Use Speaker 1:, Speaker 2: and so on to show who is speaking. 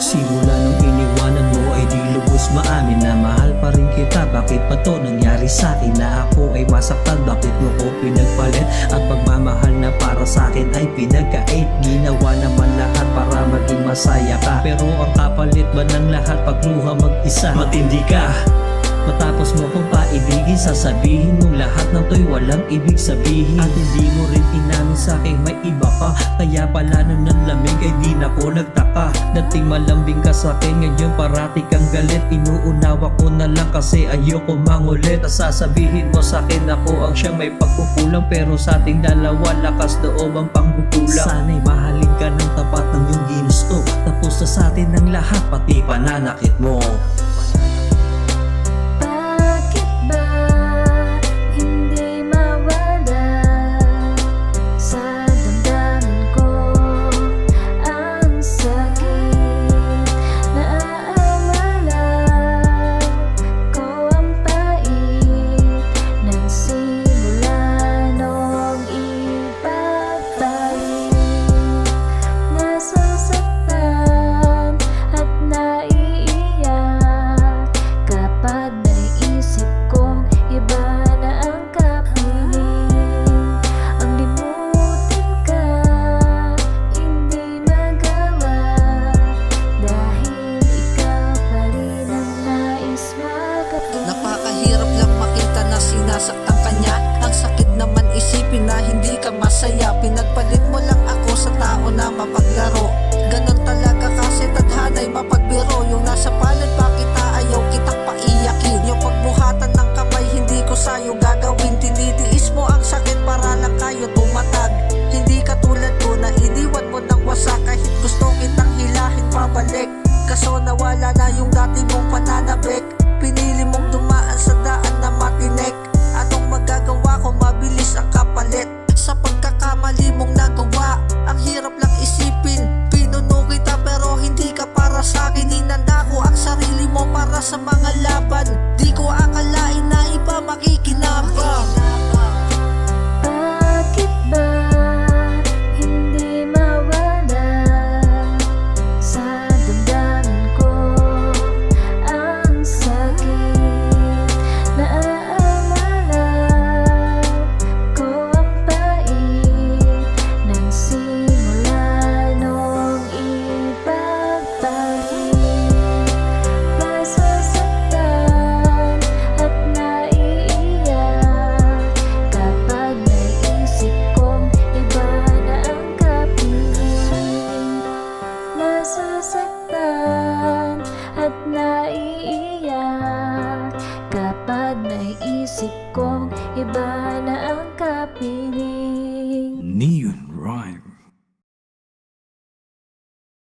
Speaker 1: Simula nung iniwanan mo ay di lubos maamin na mahal pa rin kita. Bakit pa to nangyari sa'kin na ako ay masaktan? Bakit mo ko pinagpalit at pagmamahal na para sa'kin ay pinagkait? Ginawa naman lahat para maging masaya ka, pero ang kapalit ba ng lahat pagluha mag-isa? Matindi ka. Matapos mo kong paibigin, sasabihin mong lahat ng to'y walang ibig sabihin. At hindi mo rin inamin sa'kin may iba pa, kaya pala nung nanlamig ay di na ko nagtaka. Dating malambing ka sa'kin, ngayon parati kang galit. Inuunawa ko na lang kasi ayoko mangulit. At sasabihin mo sa'kin ako ang siyang may pagkukulang, pero sa ating dalawa lakas loob ang panggugulang. Sana'y mahalin ka ng tapat ng iyong ginusto, tapos na sa atin ang lahat pati pananakit mo.
Speaker 2: Napakahirap lang makita na sinasaktan ka niya. Ang sakit naman isipin na hindi ka masaya. Pinagpalit mo lang ako sa tao na mapaglaro. Ganon talaga kasi tadhana'y mapagbiro. Yung nasa palad pa kita ayaw kitang paiyakin. Yung pagbuhatan ng kamay hindi ko sa'yo gagawin. Tinitiis mo ang sakit para lang kayo tumatag. Hindi katulad ko na iniwan mo ng wasak. Kahit gusto kitang hilahin pabalik, kaso nawala na yung dati mong pananabik. Pinili mong dumaan sa daan na matinik. Anong magagawa ko, mabilis ang kapalit sa pagkakamali mong nagawa. Ang hirap lang isipin, pinuno kita pero hindi ka para sa'kin. Hinanda ko ang sarili mo para sa mga laban. Di ko akalain na iba makikinabang.
Speaker 3: Bakit ba hindi mawala sa damdamin ko ang sakit? Naaalala ko ang pait ng simula nung ipagbalik. Nasasaktan at naiiyak kapag naisip kong iba na ang kapiling. Nasasaktan at naiiyak kapag naisip kong iba na ang kapiling.